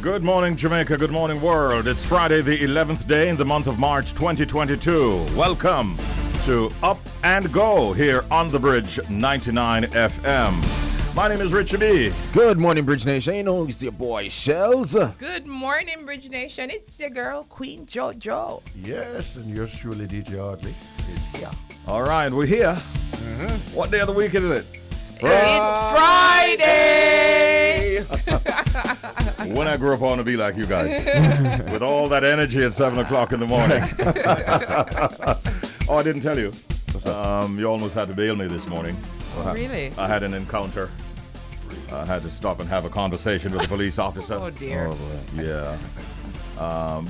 Good morning, Jamaica. Good morning, world. It's Friday, the 11th day in the month of March 2022. Welcome to Up and Go here on the Bridge 99 FM. My name is Richie B. Good morning, Bridge Nation. You know, it's your boy, Shellz. Good morning, Bridge Nation. It's your girl, Queen Jo Jo. Yes, and yours truly, DJ Audley, is here. All right, we're here. What day of the week is it? It's Friday! When I grew up, I want to be like you guys. With all that energy at 7 o'clock in the morning. Oh, I didn't tell you. You almost had to bail me this morning. Really? I had an encounter. I had to stop and have a conversation with a police officer. Oh, dear. Oh, boy. Yeah.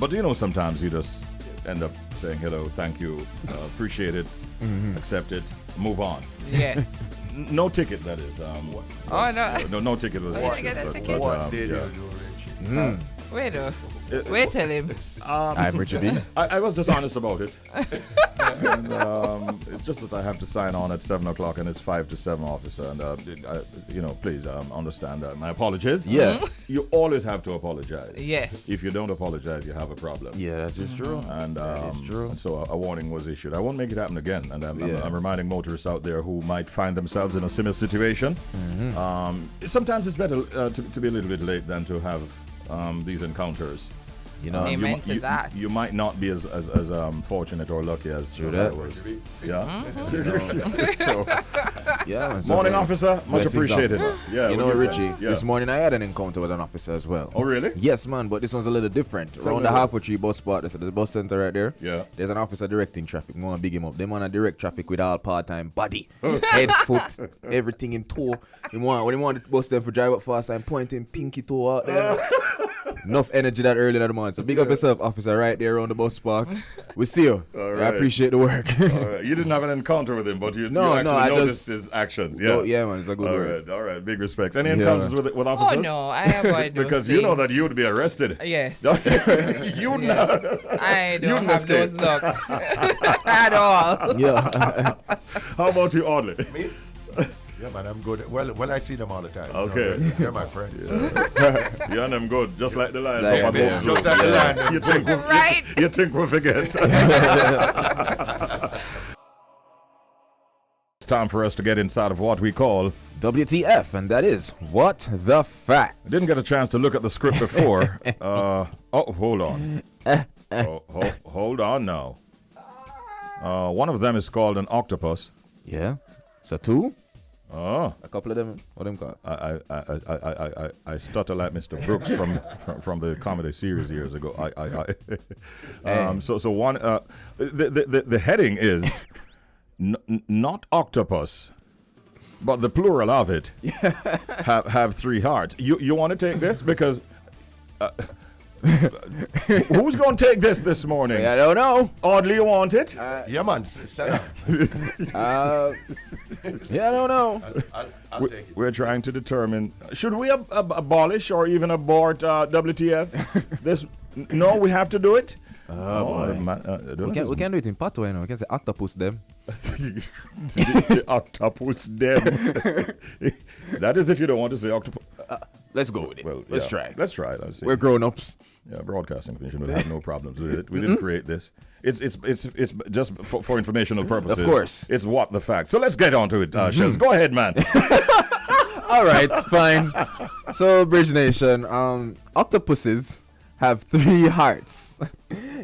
But you know, sometimes you just end up saying hello, thank you, appreciate it, accept it, move on. Yes. No ticket, that is. Oh, no. No ticket was. What did you get a ticket? What did yeah. you do, Richie? Wait, wait, tell him. I'm Richie B. I was just honest about it. And, it's just that I have to sign on at 7 o'clock and it's 5 to 7, officer. And, please understand my apologies. Yeah. You always have to apologize. Yes. If you don't apologize, you have a problem. Yeah, that's just true. And, It's true. and so a warning was issued. I won't make it happen again. And I'm reminding motorists out there who might find themselves in a similar situation. Sometimes it's better to be a little bit late than to have these encounters. You know, Amen to that. You might not be as fortunate or lucky as I that. was. Yeah. so, yeah. Man, so Morning, man, officer. Much blessings, appreciated. officer. Yeah. You we know, do that. Richie, Yeah. this morning I had an encounter with an officer as well. Oh, really? Yes, man, but this one's a little different. Tell Around me the about halfway tree bus spot, there's the bus center right there. Yeah. There's an officer directing traffic. We want to big him up. They want to direct traffic with all part-time body, head, foot, everything in tow. When he want the bus them for drive up fast and pointing pinky toe out there. Enough energy that early in the morning. So big up yourself, officer, right there around the bus park. We see you. All I right. appreciate the work. All right. You didn't have an encounter with him, but you actually I noticed just- his actions. Yeah. Oh, yeah, man, it's a good All work. right. All right. Big respects. Any Yeah, encounters man. with officers? Oh, no. I avoid those Because you know things. that you would be arrested. Yes. You know. I don't You have those escape. luck at all. Yeah. How about you, Audley? Me? Yeah, man, I'm good. Well, I see them all the time. Okay. They're my friends. You and them good, just like the lions. Like up them, above yeah. zoo. Just like the lions. You think we, Right. you think we forget? It's time for us to get inside of what we call. WTF, and that is What the Fact. I didn't get a chance to look at the script before. Hold on. Hold on now. One of them is called an octopus. Yeah. So two? Oh, A couple of them. What them called? I stutter like Mr. Brooks from the comedy series years ago. So one. The heading is not octopus, but the plural of it have 3 hearts. You want to take this because. Who's going to take this morning? I don't know. Audley, you want it? Yeah, man, sit down. Yeah, I don't know. I'll take it. We're trying to determine, should we abolish or even abort WTF? No, we have to do it? boy. We can do it in patois, you know. We can say octopus them. The octopus them. That is if you don't want to say octopus. Let's go with it. Well, Let's yeah. try. Let's try it. Let's see. We're grown-ups. Yeah, Broadcasting Commission would have no problems with it. We didn't create this. It's just for informational purposes. Of course. It's what the fact. So let's get on to it, Shellz. Go ahead, man. All right, fine. So, Bridge Nation, octopuses have 3 hearts.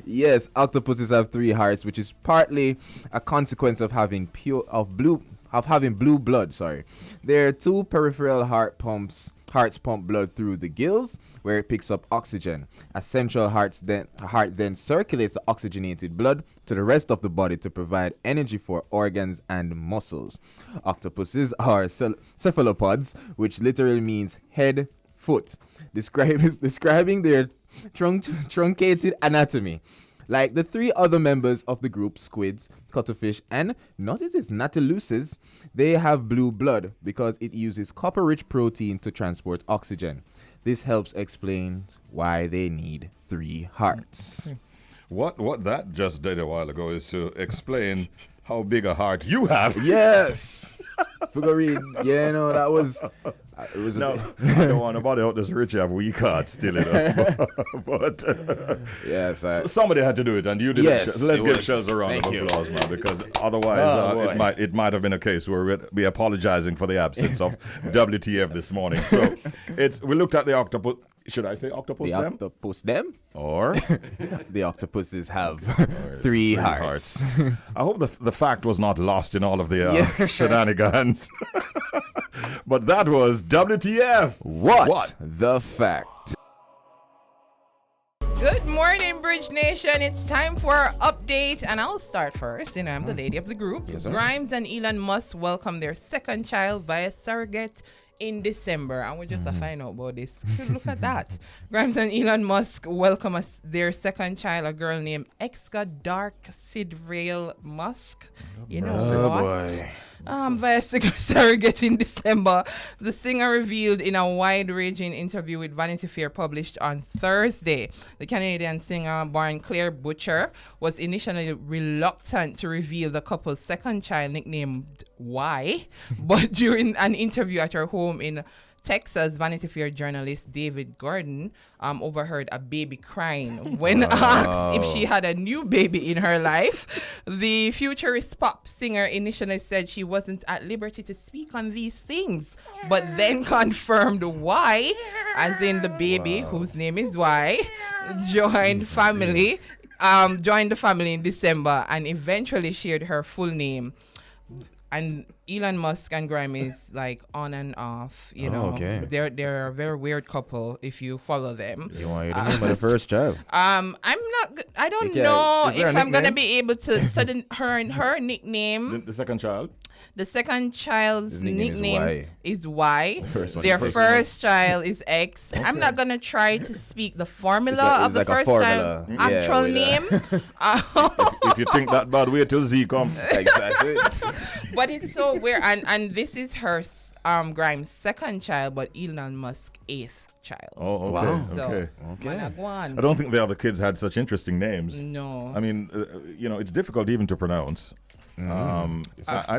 Yes, octopuses have 3 hearts, which is partly a consequence of having blue blood. Sorry, there are 2 peripheral hearts pump blood through the gills, where it picks up oxygen. A central heart then circulates the oxygenated blood to the rest of the body to provide energy for organs and muscles. Octopuses are cephalopods, which literally means head, foot, describing their truncated anatomy. Like the 3 other members of the group, squids, cuttlefish, and notice it's nautilus, they have blue blood because it uses copper-rich protein to transport oxygen. This helps explain why they need 3 hearts. What that just did a while ago is to explain how big a heart you have. Yes. Figurine. Yeah, no, that was. It was. No, I don't want nobody out this Richie have weak heart still, but Yes. somebody had to do it, and you did Yes, it. Let's it give was. Shellz a round Thank of you. applause, man, because otherwise it might have been a case where we'd be apologizing for the absence of WTF this morning. So we looked at the octopus. Should I say octopus The them? octopus them. Or The octopuses have three hearts. I hope the fact was not lost in all of the shenanigans. But that was WTF. What the fact? Good morning, Bridge Nation. It's time for our update, and I'll start first. I'm the lady of the group. Yes, sir. Grimes and Elon Musk welcome their second child via surrogate in December. And we're just to find out about this. Look at that. Grimes and Elon Musk welcome their second child, a girl named Exka Dark Sidrail Musk. You know Oh, what? boy. Via surrogate in December, the singer revealed in a wide-ranging interview with Vanity Fair published on Thursday. The Canadian singer, born Claire Butcher, was initially reluctant to reveal the couple's second child, nicknamed Y, but during an interview at her home in Texas, Vanity Fair journalist David Gordon overheard a baby crying. When asked if she had a new baby in her life, the futurist pop singer initially said she wasn't at liberty to speak on these things, but then confirmed why, as in the baby, whose name is Y, joined the family in December and eventually shared her full name. And Elon Musk and Grimes is like on and off, you know. Okay. They're a very weird couple if you follow them. You want to hear the name of the first child? I don't Okay. know Is there if a I'm gonna nickname? be able to. So her nickname, The second child. the second child's His nickname is nickname is Y. First one. Their First first child is X. I'm not gonna try to speak the formula It's of the like a first formula. time Yeah, actual with name. If you think that bad, wait till Z come. Exactly. But it's so weird, and this is her Grimes' second child, but Elon Musk eighth child. Oh, okay. Wow. So, Okay. Managwan. I don't think the other kids had such interesting names. No. I mean, it's difficult even to pronounce. I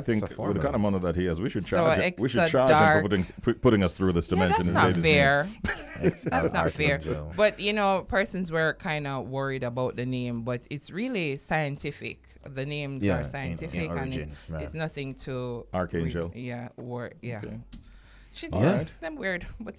think it's a with the formula. kind of money that he has, we should So charge him. We should extra charge dark. him for putting us through this Yeah, dimension. that's in not ladies' fair. That's not fair. Joe. But persons were kind of worried about the name, but it's really scientific. The names Yeah, are in scientific, and origin, right. it's nothing to Archangel. Yeah, Okay. She's Alright. them weird, but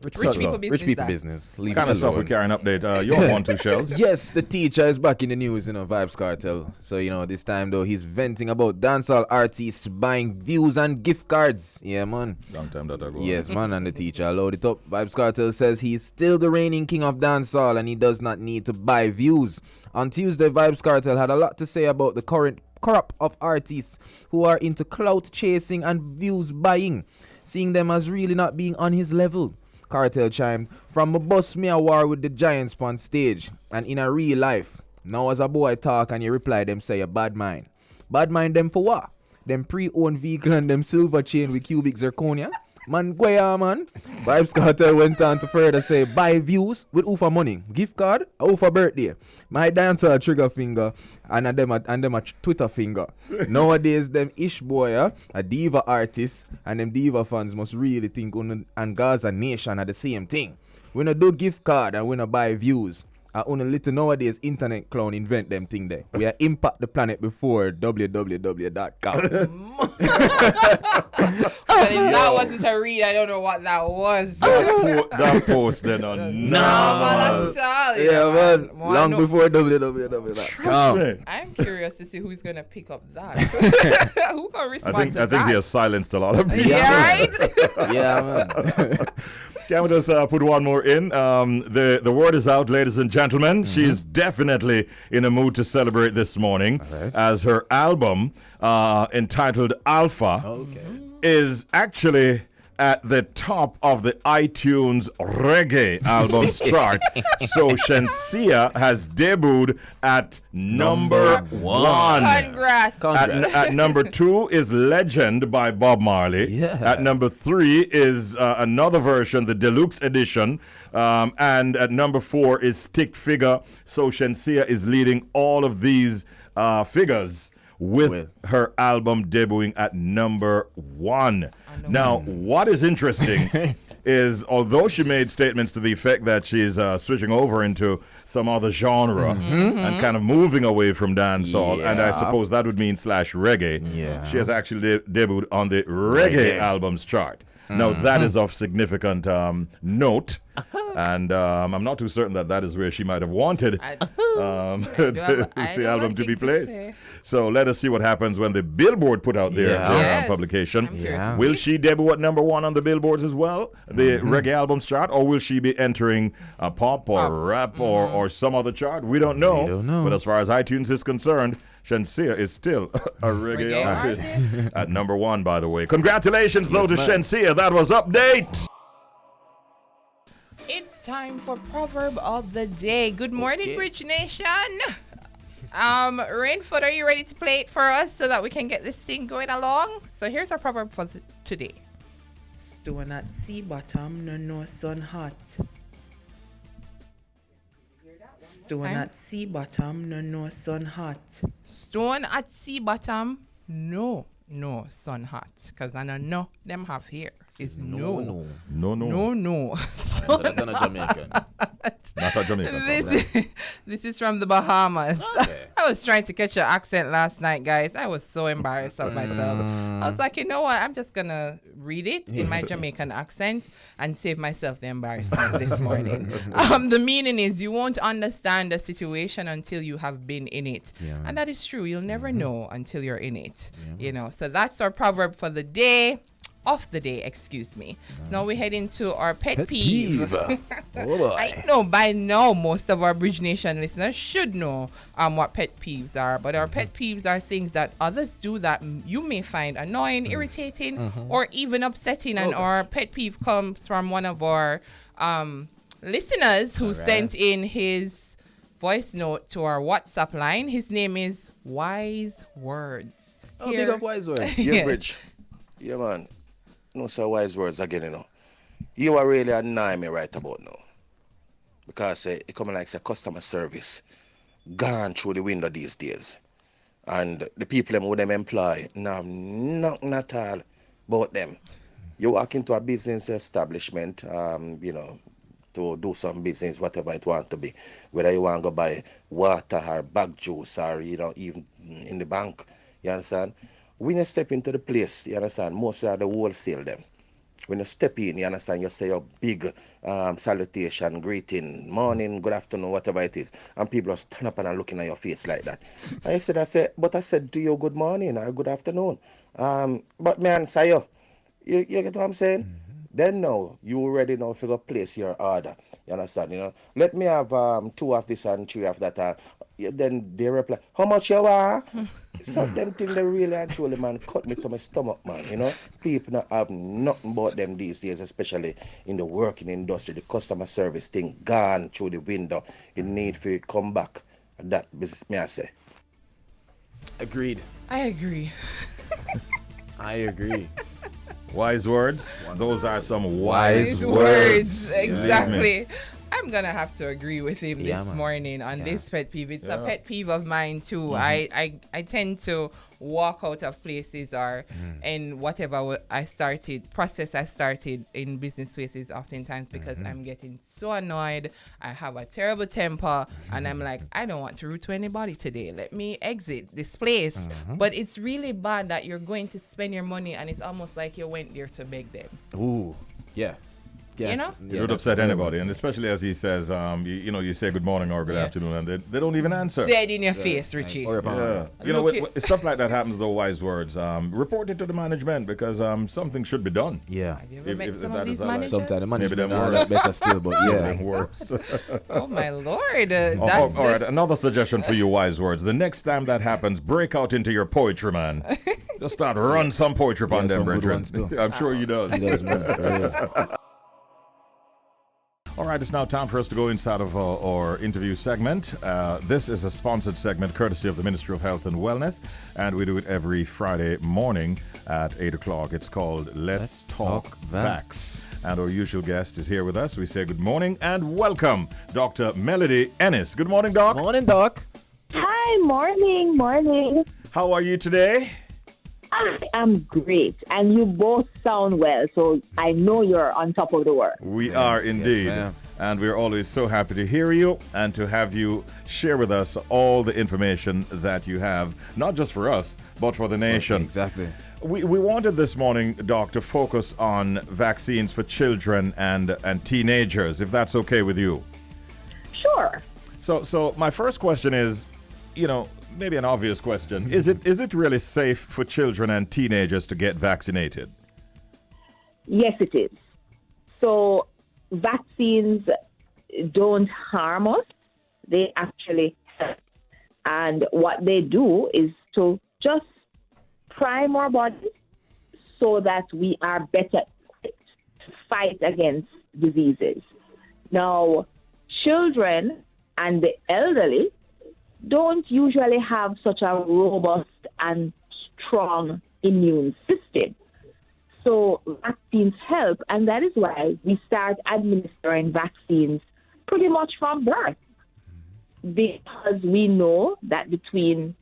Rich people business. Rich people that. business. Leave Kind it of stuff we alone. carry an update. You have one, two Shellz. Yes, the teacher is back in the news, Vibes Cartel. So, this time though, he's venting about dancehall artists buying views and gift cards. Yeah, man. Long time that ago. Yes, man, and the teacher load it up. Vibes Cartel says he's still the reigning king of dancehall and he does not need to buy views. On Tuesday, Vibes Cartel had a lot to say about the current crop of artists who are into clout chasing and views buying, seeing them as really not being on his level. Cartel chimed, "From a bus me a war with the giants on stage, and in a real life. Now as a boy talk and you reply them say a bad mind. Bad mind them for what? Them pre-owned vehicle and them silver chain with cubic zirconia? Man, goya man." Vibes Cartel went on to further say, "Buy views with who for money? Gift card or who for birthday? My dancer a trigger finger and them a Twitter finger. Nowadays, them ish boy, a diva artist, and them diva fans must really think and Gaza Nation are the same thing. We no do gift card and we no buy views. Only little nowadays internet clown invent them thing there. We are impact the planet before www.com. But if that wasn't a read, I don't know what that was. That post then on Man, I'm sorry. Yeah, man. Well, Long no- before www.com. I'm curious to see who's gonna pick up that. Who gonna respond I think to that? he has silenced a lot of people. Yeah, right. Yeah, man. Can we just put one more in? The word is out, ladies and gentlemen. She's definitely in a mood to celebrate this morning, as her album entitled Alpha is actually at the top of the iTunes reggae albums chart. So Shensia has debuted at number one. Congrats. At number 2 is Legend by Bob Marley. Yeah. At number 3 is another version, the deluxe edition. And at number 4 is Stick Figure. So Shensia is leading all of these figures with her album debuting at number 1. Now, what is interesting is, although she made statements to the effect that she's switching over into some other genre and kind of moving away from dancehall, and I suppose that would mean slash reggae, she has actually debuted on the reggae albums chart. Now, that is of significant note, and I'm not too certain that is where she might have wanted the album to be placed. So let us see what happens when the Billboard put out their publication. Will she debut at number 1 on the Billboards as well, the reggae albums chart, or will she be entering a pop or rap or some other chart? We don't know. But as far as iTunes is concerned, Shenseea is still a reggae artist at number 1, by the way. Congratulations, though, to Shenseea. That was Update. It's time for Proverb of the Day. Good morning, Bridge Nation. Rainfoot, are you ready to play it for us so that we can get this thing going along? So here's our proverb for today. Stone at sea bottom, no sun hot. Stone at sea bottom, no sun hot. Stone at sea bottom, no sun hot. Because I know them have here is no. So that's not a Jamaican. Not a Jamaican. This is from the Bahamas. Okay. I was trying to catch your accent last night, guys. I was so embarrassed of myself. I was like, you know what? I'm just going to read it in my Jamaican accent and save myself the embarrassment this morning. The meaning is you won't understand the situation until you have been in it. Yeah. And that is true. You'll never know until you're in it. You know, so that's our proverb for the day. Of the day, excuse me. Now we head into our pet peeve. I know by now most of our Bridge Nation listeners should know what pet peeves are, but our pet peeves are things that others do that you may find annoying, irritating, or even upsetting. And our pet peeve comes from one of our listeners who sent in his voice note to our WhatsApp line. His name is Wise Words. Big up Wise Words. Yeah, Bridge. Yeah, man. No, so Wise Words again, you know. You are really annoying me right about now. Because it coming like a customer service gone through the window these days. And the people who them employ now nothing at all about them. You walk into a business establishment, you know, to do some business, whatever it want to be. Whether you want to go buy water or bag juice or, you know, even in the bank. You understand? When you step into the place, you understand, mostly are the wholesale them. When you step in, you understand, you say your big salutation, greeting, morning, good afternoon, whatever it is. And people are stand up and looking at your face like that. And I said to you, good morning or good afternoon. But me answer you. You get what I'm saying? Then now, you already know if you go place your order. You understand, you know? Let me have 2 of this and 3 of that. Then they reply, how much you want? So them thing they really and truly, man, cut me to my stomach, man, you know? People not have nothing about them these days, especially in the working industry. The customer service thing gone through the window. You need for you to come back. That is me I say. Agreed. I agree. I agree. Wise words. Those are some Wise wise words. words. Exactly. I'm gonna have to agree with him this man. morning on this pet peeve. It's a pet peeve of mine too. I tend to walk out of places or in whatever I started in business spaces oftentimes because I'm getting so annoyed. I have a terrible temper and I'm like, I don't want to root to anybody today. Let me exit this place. But it's really bad that you're going to spend your money and it's almost like you went there to beg them. Ooh, yeah. You know? It would upset anybody, and especially as he says, you say good morning or good afternoon, and they don't even answer. Dead in your face, Richie. Yeah. You know, stuff like that happens, though, Wise Words. Report it to the management because something should be done. Yeah. Have you ever met some of these managers? Sometimes the management Maybe them that's better still, but yeah. Worse. Oh, my Lord. All right, another suggestion for you, Wise Words. The next time that happens, break out into your poetry, man. Just start run some poetry upon them, brethren. I'm sure he does. He does, man. All right, it's now time for us to go inside of our interview segment. This is a sponsored segment courtesy of the Ministry of Health and Wellness, and we do it every Friday morning at 8 o'clock. It's called Let's Talk Vaxx. And our usual guest is here with us. We say good morning and welcome, Dr. Melody Ennis. Good morning, Doc. Morning, Doc. Hi, morning. How are you today? I am great, and you both sound well, so I know you're on top of the world. We Yes, are yes, indeed. ma'am. And we're always so happy to hear you and to have you share with us all the information that you have, not just for us, but for the nation. Exactly. We wanted this morning, Doc, to focus on vaccines for children and teenagers, if that's okay with you. Sure. So my first question is, maybe an obvious question. Is it really safe for children and teenagers to get vaccinated? Yes, it is. So vaccines don't harm us. They actually help. And what they do is to just prime our bodies so that we are better equipped to fight against diseases. Now, children and the elderly don't usually have such a robust and strong immune system. So vaccines help, and that is why we start administering vaccines pretty much from birth, because we know that between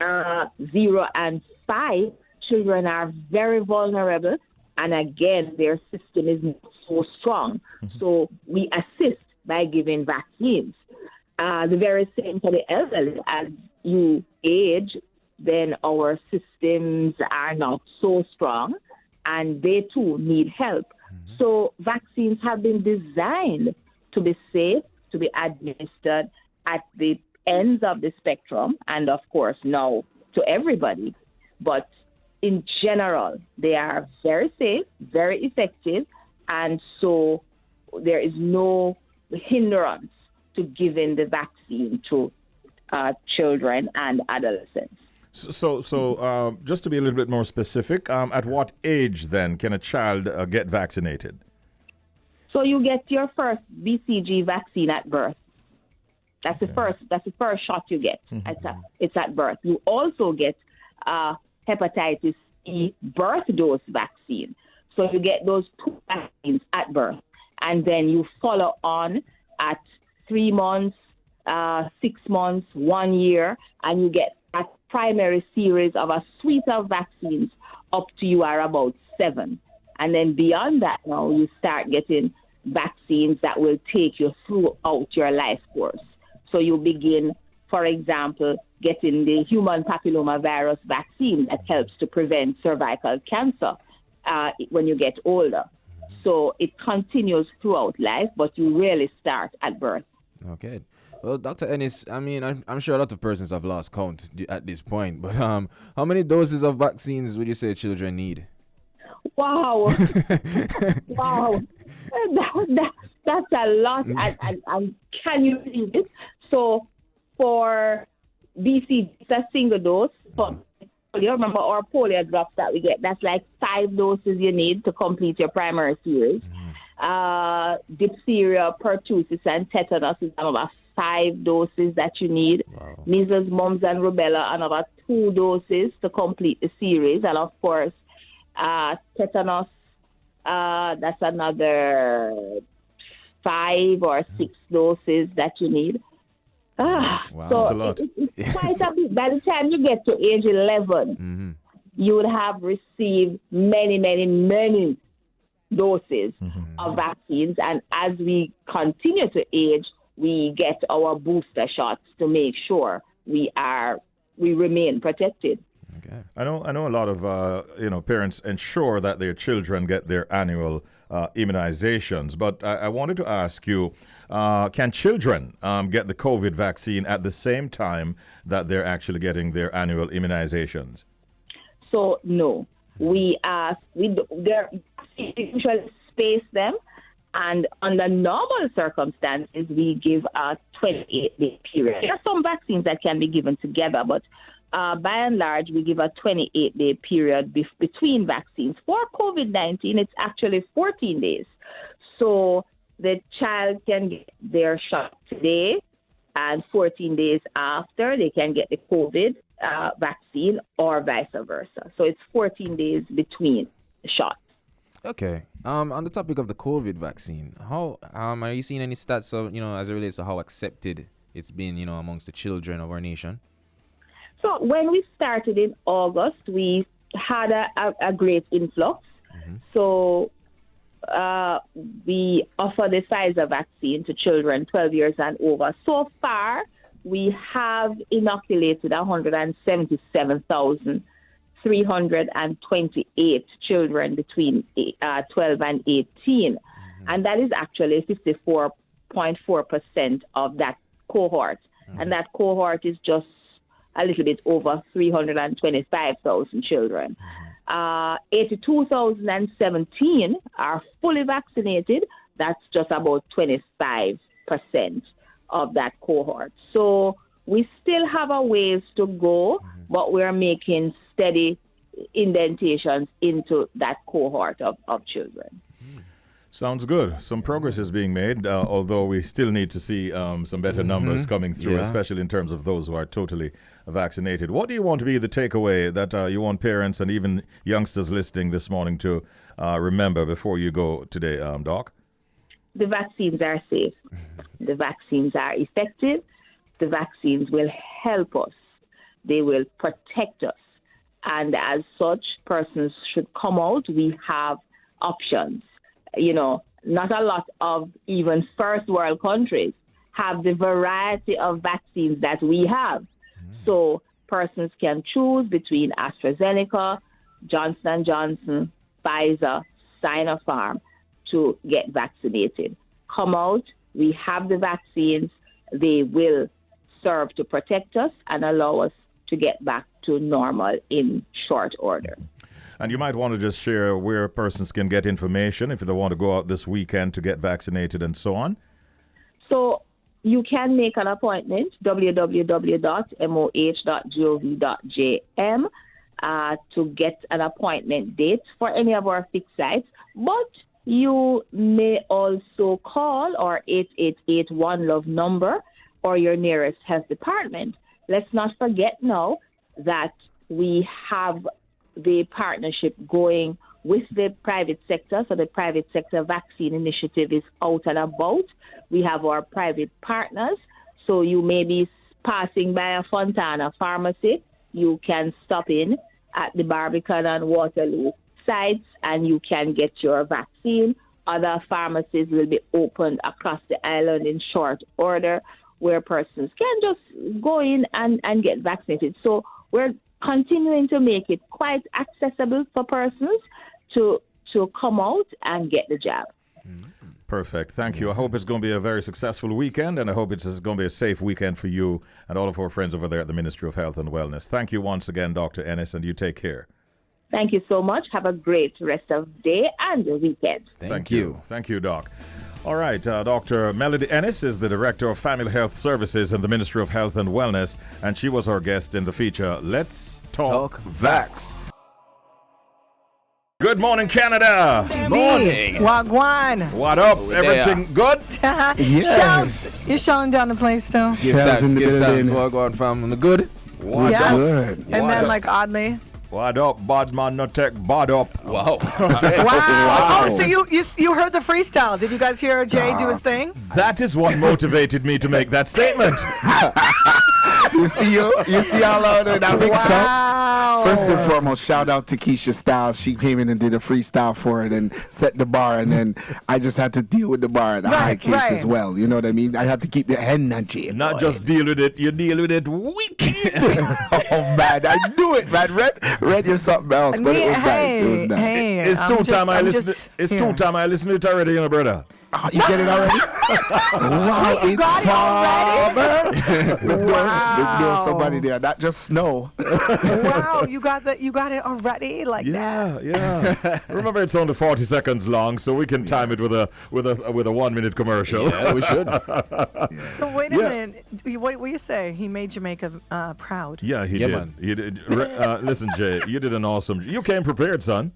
0 and 5, children are very vulnerable, and again, their system is not so strong. So we assist by giving vaccines. The very same for the elderly. As you age, then our systems are not so strong, and they too need help. So vaccines have been designed to be safe, to be administered at the ends of the spectrum, and of course now to everybody. But in general, they are very safe, very effective, and so there is no hindrance to giving the vaccine to children and adolescents. So, just to be a little bit more specific, at what age then can a child get vaccinated? So you get your first BCG vaccine at birth. That's the first. That's the first shot you get. It's at birth. You also get hepatitis C birth dose vaccine. So you get those 2 vaccines at birth, and then you follow on at 3 months, 6 months, 1 year, and you get a primary series of a suite of vaccines up to you are about 7. And then beyond that now, you start getting vaccines that will take you throughout your life course. So you begin, for example, getting the human papillomavirus vaccine that helps to prevent cervical cancer when you get older. So it continues throughout life, but you really start at birth. Okay. Well, Dr. Ennis, I mean, I'm sure a lot of persons have lost count at this point, but how many doses of vaccines would you say children need? Wow. Wow. That's a lot. And can you believe it? So for BCG, it's a single dose. For polio, remember our polio drops that we get, that's like 5 doses you need to complete your primary series. Diphtheria, pertussis, and tetanus is another 5 doses that you need. Wow. Measles, mumps, and rubella, another 2 doses to complete the series. And of course, tetanus, that's another 5 or 6 doses that you need. Wow, so that's a lot. It's quite a bit. By the time you get to age 11, you would have received many, many, many doses of vaccines. And as we continue to age, we get our booster shots to make sure we remain protected. Okay. I know a lot of parents ensure that their children get their annual immunizations, but I wanted to ask you, can children get the COVID vaccine at the same time that they're actually getting their annual immunizations? So no, we usually space them, and under normal circumstances, we give a 28-day period. There are some vaccines that can be given together, but by and large, we give a 28-day period between vaccines. For COVID-19, it's actually 14 days. So the child can get their shot today, and 14 days after, they can get the COVID vaccine, or vice versa. So it's 14 days between the shots. Okay. On the topic of the COVID vaccine, how are you seeing any stats of, as it relates to how accepted it's been, amongst the children of our nation? So when we started in August, we had a great influx. So we offer the Pfizer vaccine to children 12 years and over. So far, we have inoculated 177,328 children between 12 and 18. And that is actually 54.4% of that cohort. And that cohort is just a little bit over 325,000 children. 82,017 are fully vaccinated. That's just about 25% of that cohort. So we still have a ways to go, but we're making steady indentations into that cohort of children. Sounds good. Some progress is being made, although we still need to see some better numbers coming through, especially in terms of those who are totally vaccinated. What do you want to be the takeaway that you want parents and even youngsters listening this morning to remember before you go today, Doc? The vaccines are safe. The vaccines are effective. The vaccines will help us. They will protect us. And as such, persons should come out. We have options. You know, not a lot of even first world countries have the variety of vaccines that we have. So persons can choose between AstraZeneca, Johnson & Johnson, Pfizer, Sinopharm to get vaccinated. Come out. We have the vaccines. They will serve to protect us and allow us to get back to normal in short order. And you might want to just share where persons can get information if they want to go out this weekend to get vaccinated and so on. So you can make an appointment, www.moh.gov.jm, to get an appointment date for any of our fixed sites. But you may also call our 888-1-LOVE number or your nearest health department. Let's not forget now that we have the partnership going with the private sector. So the private sector vaccine initiative is out and about. We have our private partners. So you may be passing by a Fontana pharmacy. You can stop in at the Barbican and Waterloo sites and you can get your vaccine. Other pharmacies will be opened across the island in short order where persons can just go in and get vaccinated. So we're continuing to make it quite accessible for persons to come out and get the jab. Perfect. Thank you. I hope it's going to be a very successful weekend, and I hope it's going to be a safe weekend for you and all of our friends over there at the Ministry of Health and Wellness. Thank you once again, Dr. Ennis, and you take care. Thank you so much. Have a great rest of the day and the weekend. Thank you. Thank you, Doc. All right, Dr. Melody Ennis is the Director of Family Health Services in the Ministry of Health and Wellness, and she was our guest in the feature Let's Talk Vaxx. Good morning, Canada. Morning. Wagwan. What up? Everything good? Shellz, you shutting down the place still? Give thanks. Wagwan, fam. Good? What yes. Good. And what then up? like oddly. What up, bad man? No tech, bad up. Wow. Wow. Oh, so you heard the freestyle. Did you guys hear Jay do his thing? That is what motivated me to make that statement. You see all of that big stuff? Wow. First and foremost, shout out to Keisha Styles. She came in and did a freestyle for it and set the bar, and then I just had to deal with the bar, the high case as well. You know what I mean? I had to keep the energy. Not just deal with it, you deal with it wicked. Oh man, I do it, man. Read you something else, but it was nice. It was nice. Hey, It's two time I listen to it already, you know, brother. Oh, you get it already? Wow, you got it already? Wow. There's somebody there. Not just snow. Wow, you got it already like that. Yeah. Remember, it's only 40 seconds long, so we can time it with a 1 minute commercial. Yeah, we should. So wait a minute. What will you say? He made Jamaica proud. Yeah, he did. Man. He did. Listen, Jay, you did an awesome. You came prepared, son.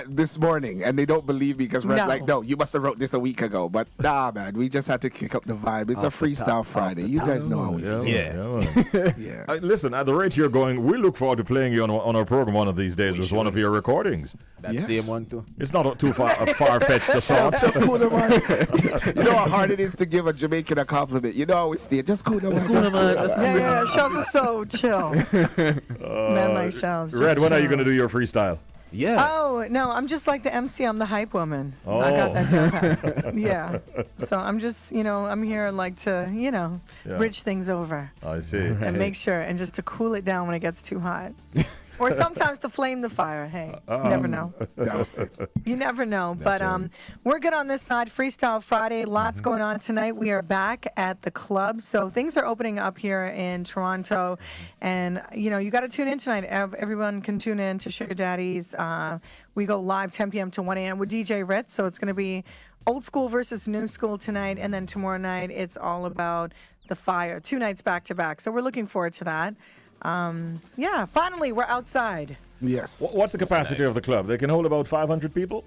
this morning, and they don't believe me because Red's No. like, no, you must have wrote this a week ago. But nah, man, we just had to kick up the vibe. It's a Freestyle Friday. You guys know how we stay. Yeah. Yeah. Listen, at the rate you're going, we look forward to playing you on our program one of these days with one of your recordings. That Yes. same one too. It's not too far-fetched a thought. Just cool them on. You know how hard it is to give a Jamaican a compliment. You know how we stay. Just cool them on. Yeah. Shellz is so chill. Man like Shellz. just Red, when are you chill. going to do your freestyle? Yeah. Oh, no, I'm just like the MC. I'm the hype woman. Oh. I got that down pat. Yeah. So I'm just, I'm here like to, Yeah. bridge things over I see. and make sure and just to cool it down when it gets too hot. Or sometimes to flame the fire. Hey, you never know. That was it. You never know. But we're good on this side. Freestyle Friday. Lots going on tonight. We are back at the club. So things are opening up here in Toronto. And, you got to tune in tonight. Everyone can tune in to Sugar Daddy's. We go live 10 p.m. to 1 a.m. with DJ Ritz. So it's going to be old school versus new school tonight. And then tomorrow night, it's all about the fire. 2 nights back to back. So we're looking forward to that. Finally, we're outside. Yes. What's the capacity of the club? They can hold about 500 people?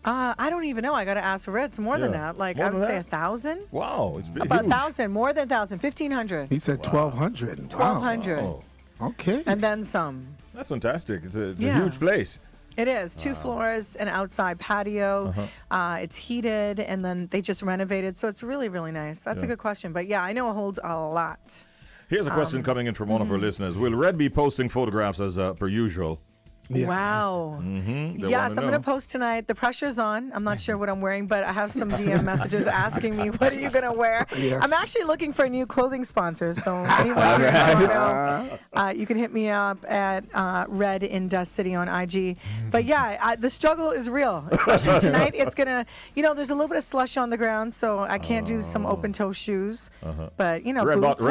I don't even know. I got to ask Ritz. More than Yeah. that. Like, More I would than say that? 1,000. Wow, it's big. About Huge. 1,000. More than 1,000. 1,500. He said 1,200. 1,200. Oh, Okay. And then some. that's fantastic. It's a Yeah. huge place. It is 2 floors, an outside patio. It's heated, and then they just renovated, so it's really, really nice. That's a good question, but yeah, I know it holds a lot. Here's a question coming in from one of our listeners. Will Red be posting photographs as per usual? Yes. Wow. They Yes, wanna I'm going know. to post tonight. The pressure's on. I'm not sure what I'm wearing, but I have some DM messages asking me, what are you going to wear? Yes. I'm actually looking for a new clothing sponsor, so anyone here in Toronto, you can hit me up at Red in Dust City on IG. But yeah, the struggle is real, especially tonight. It's going to, there's a little bit of slush on the ground, so I can't do some open-toe shoes. But, boots.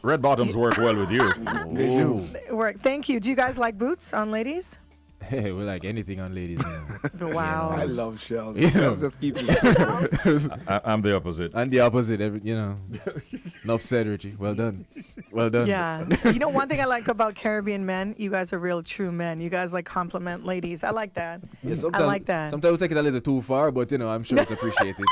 Red bottoms work well with you. They do. Work. Thank you. Do you guys like boots on ladies? Hey, we like anything on ladies. Wow. I love Shellz. Yeah. Shellz just keeps it. I'm the opposite. And the opposite, enough said, Richie. Well done. Well done. Yeah. One thing I like about Caribbean men, you guys are real true men. You guys like compliment ladies. I like that. Yeah, I like that. Sometimes we take it a little too far, but I'm sure it's appreciated.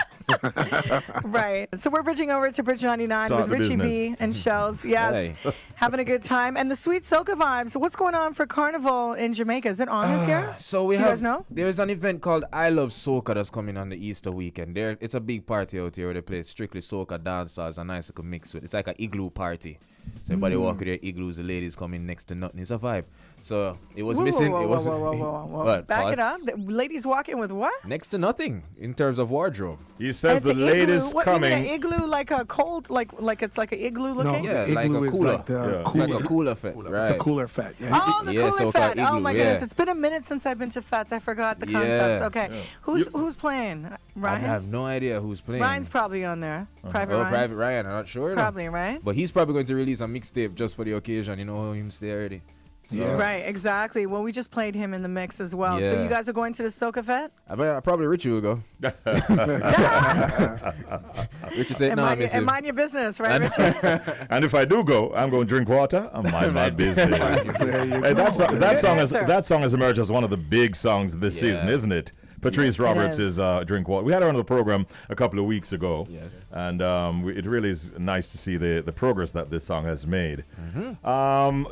Right. So we're bridging over to Bridge 99 Talk with the Richie business. B and Shellz. Yes. Having a good time. And the sweet soca vibes. What's going on for Carnival in Jamaica? Is it on this year? So we Do you have. guys know? There's an event called I Love Soca that's coming on the Easter weekend. It's a big party out here where they play strictly soca dancers, a nice little mix with. It's like an igloo party. So everybody walk with their igloos. The ladies come in next to nothing. It's a vibe. So it was missing. Whoa, it was whoa. What, Back pause? it up. The ladies walking with what? Next to nothing in terms of wardrobe. He says It's the an ladies igloo. What, you mean coming. an igloo like a cold, like it's like an igloo looking? Yeah, the like igloo a is cooler. like the It's cooler. like a cooler effect, It's right? a cooler fat. Yeah. Oh, the Yeah, cooler soca fat. Oh igloo, my goodness, yeah. it's been a minute since I've been to Fats. I forgot the Yeah. concepts. Okay, Yeah. who's playing? I Ryan. have no idea who's playing. Ryan's probably on there. Private Oh, Ryan. Private Ryan. I'm not sure. Probably, right? But he's probably going to release a mixtape just for the occasion. You know him stay already. So, Yes. Right, exactly. Well, we just played him in the mix as well. So Yeah. you guys are going to the Soca Fest? I probably Richie will go. Richie said no, I miss And him. mind your business, right, Richard? And if I do go, I'm going to drink water and mind my business. There you Hey, go. that song has emerged as one of the big songs this season, isn't it? Patrice Roberts is. is Drink Water. We had her on the program a couple of weeks ago. Yes. And it really is nice to see the progress that this song has made.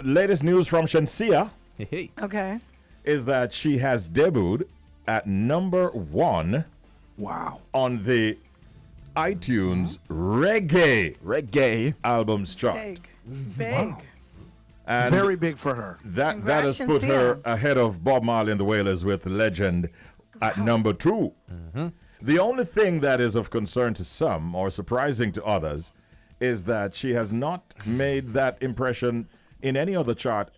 Latest news from Shensia Hey. Okay. is that she has debuted at number 1 Wow. on the iTunes reggae albums chart. Big. Big. And Very big for her. that has Congrats, put her Shensia. ahead of Bob Marley and the Wailers with Legend at number 2. The only thing that is of concern to some or surprising to others is that she has not made that impression in any other chart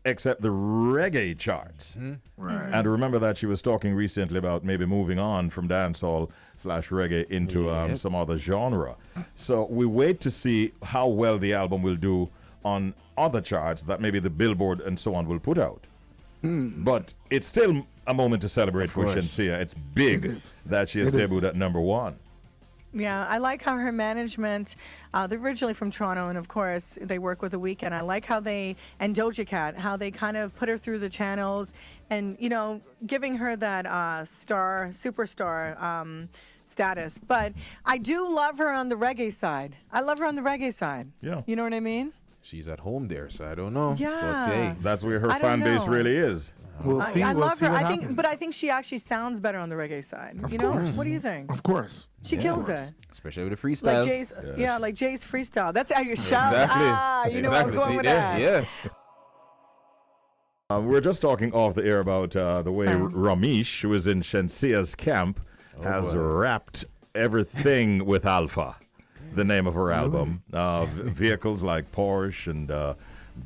except the reggae charts. Right. And remember that she was talking recently about maybe moving on from dancehall / reggae into some other genre. So we wait to see how well the album will do on other charts that maybe the Billboard and so on will put out. But it's still a moment to celebrate for course. Shensia. It's big It is. that she has It is. debuted at number 1. Yeah, I like how her management, they're originally from Toronto, and of course, they work with The Weeknd. I like how and Doja Cat, how they kind of put her through the channels and, giving her that superstar status. But I do love her on the reggae side. Yeah. You know what I mean? She's at home there, so I don't know. Yeah. But, hey, That's where her I fan don't base know. really is. We'll see. I We'll love see her. what I think, happens. but I think she actually sounds better on the reggae side. Of you know? course. What do you think? Of course. She Yeah. kills it. especially with the Like freestyles. Jay's, like Jay's freestyle. That's how you shout. Exactly. You know where I was going with that. Yeah. We're just talking off the air about the way Ramesh, who is in Shensia's camp, has rapped everything with Alpha, the name of her album. Vehicles like Porsche and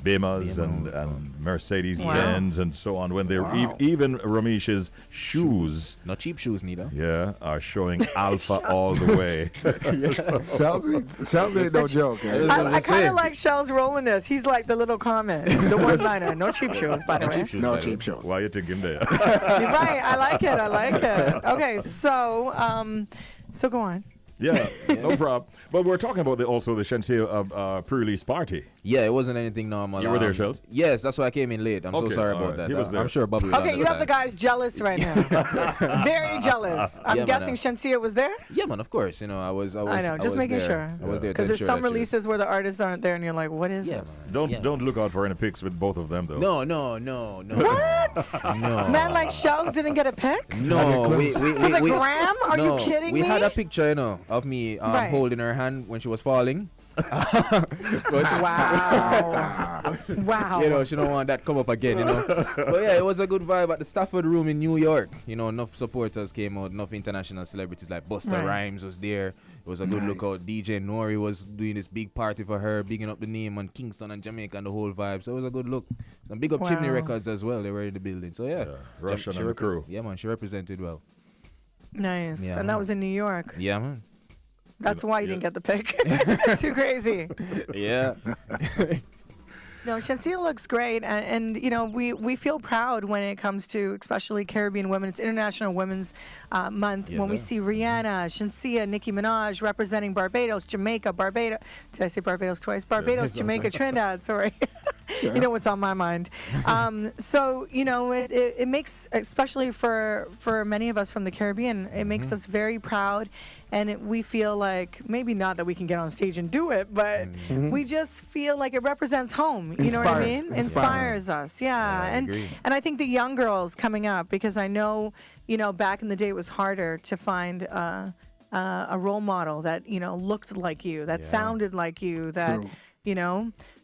Beamers and Mercedes Benz and so on. When they're even Ramesh's shoes, Not cheap shoes, neither. are showing Alpha all the way. Shellz ain't no joke. Eh? I kind of like Shellz rolling this. He's like the little comment, the one-liner. No cheap shoes, by the way. No cheap shows. Why you thinking there? You're right. I like it. Okay, so go on. Yeah, no problem. But we're talking about also the Shensia pre-release party. Yeah, it wasn't anything normal. You were there, Shellz? Yes, that's why I came in late. I'm so Okay, sorry all about right. that. He was there. I'm sure Bobby will Okay, you have the understand. guys jealous right now. Very jealous. I'm Yeah, guessing man. Shensia was there? Yeah, man, of course. I was I know, just was making there. sure. I was there to Because there's ensure some that she was- releases where the artists aren't there and you're like, what is Yeah, this? man. Don't look out for any pics with both of them though. No. What? No. Man like Shellz didn't get a pic? No, we For the gram? Are you kidding we me? had a picture, of me Right. holding her hand when she was falling. Wow. Wow. She don't want that come up again, But yeah, it was a good vibe at the Stafford Room in New York. Enough supporters came out, enough international celebrities like Busta Right. Rhymes was there. It was a good lookout. DJ Nori was doing this big party for her, bigging up the name on Kingston and Jamaica and the whole vibe. So it was a good look. Some big up Wow. Chimney Records as well. They were in the building. So yeah. Russian She and the crew. Yeah, man, she represented well. Nice. Yeah, And that was in New York. Yeah, man. That's why you didn't get the pic. Too crazy. Yeah. No, Shensia looks great, and we feel proud when it comes to especially Caribbean women. It's International Women's Month. Yes, when we sir. see Rihanna, Shensia, Nicki Minaj representing Barbados, Jamaica, Barbados. Did I say Barbados twice? Barbados, Jamaica, Trinidad. Sorry. You know what's on my mind. So it makes, especially for many of us from the Caribbean, it makes us very proud, and we feel like maybe not that we can get on stage and do it, but we just feel like it represents home. You know what I mean? Inspires us. Yeah. I agree. And I think the young girls coming up, because I know, back in the day it was harder to find a role model that, looked like you, that sounded like you, that,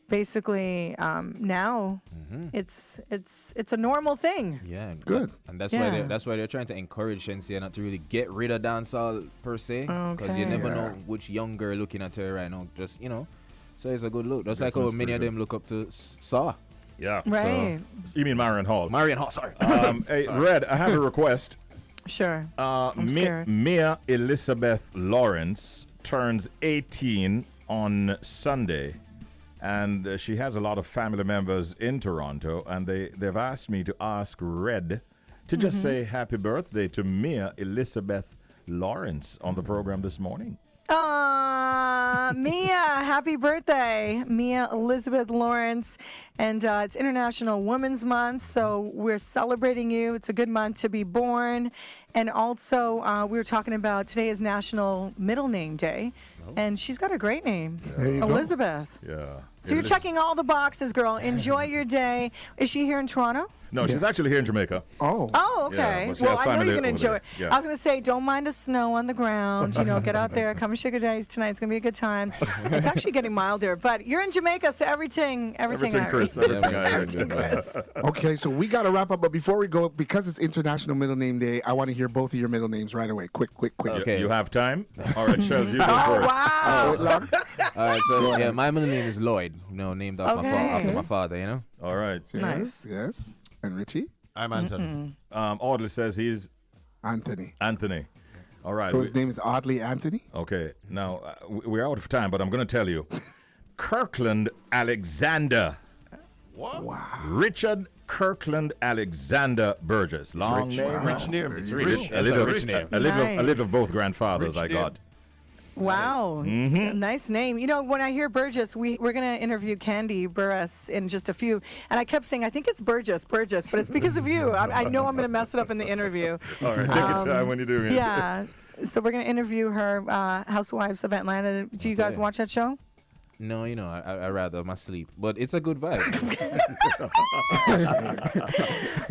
basically now it's a normal thing. Yeah, Good. and that's Yeah. why they're trying to encourage Shensia not to really get rid of dancehall per se, because you Okay. never know which young girl looking at her right now. Just so it's a good look. That's like how sounds many of pretty them look up to Saw. Yeah. Right. So, you mean Marion Hall? Marion Hall, sorry. Hey, Red, I have a request. Sure. I'm scared. Mia Elizabeth Lawrence turns 18 on Sunday, and she has a lot of family members in Toronto, and they've asked me to ask Red to just say happy birthday to Mia Elizabeth Lawrence on the program this morning. Mia, happy birthday, Mia Elizabeth Lawrence. And it's International Women's Month, so we're celebrating you. It's a good month to be born. And also, we were talking about today is National Middle Name Day, and she's got a great name, There you go. Elizabeth. Yeah. So you're checking all the boxes, girl. Enjoy your day. Is she here in Toronto? No, she's Yes. actually here in Jamaica. Oh. Oh, okay. Yeah, well, she well, has I know family you're going to over enjoy there. it. Yeah. I was going to say, don't mind the snow on the ground. Get out there. Come and shake your days tonight. It's going to be a good time. It's actually getting milder, but you're in Jamaica, so everything Everything, Irish. Chris. Everything Irish. Chris. Okay, so we got to wrap up, but before we go, because it's International Middle Name Day, I want to hear both of your middle names right away. Quick. Okay. You have time? All right, Shellz, you go Oh, first. wow. All right, so yeah, my middle name is Lloyd. Named after Okay. my father. All right. Nice. Yes. And Richie? I'm Anthony. Audley says he's Anthony. Anthony. All right. So his name is Oddly Anthony? Okay. Now, we're out of time, but I'm going to tell you. Kirkland Alexander. What? Wow. Richard Kirkland Alexander Burgess. Long name. Rich name. It's Rich. rich. A little, rich name. a little of Nice. both grandfathers Rich I name. got. Wow. Nice name. You know, when I hear Burgess, we're going to interview Candy Burris in just a few. And I kept saying, I think it's Burgess, but it's because of you. I know I'm going to mess it up in the intervie. All right, take your time when you're doing it. Yeah. So we're going to interview her, Housewives of Atlanta. Do you guys watch that show? No, you know, I rather my sleep, but it's a good vibe.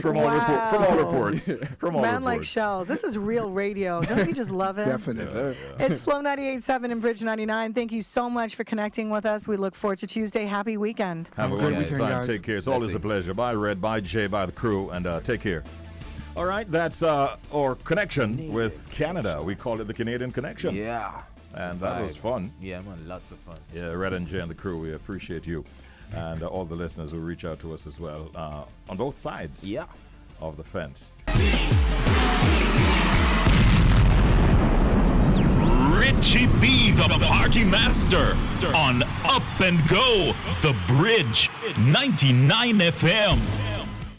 From all reports. Man like Shellz. This is real radio. Don't you just love it? Definitely. Sir. It's Flow 98.7 and Bridge 99. Thank you so much for connecting with us. We look forward to Tuesday. Happy weekend. Have a Good wonderful weekend, time. guys. Take care. It's always a pleasure. Bye, Red. Bye, Jay. Bye, the crew. And take care. All right, that's our connection with Canada. We call it the Canadian Connection. Yeah. And that was fun. Yeah, man, lots of fun. Yeah, Red and Jay and the crew, we appreciate you. And all the listeners who reach out to us as well on both sides of the fence. Richie B, the party master, on Up and Go, The Bridge, 99 FM.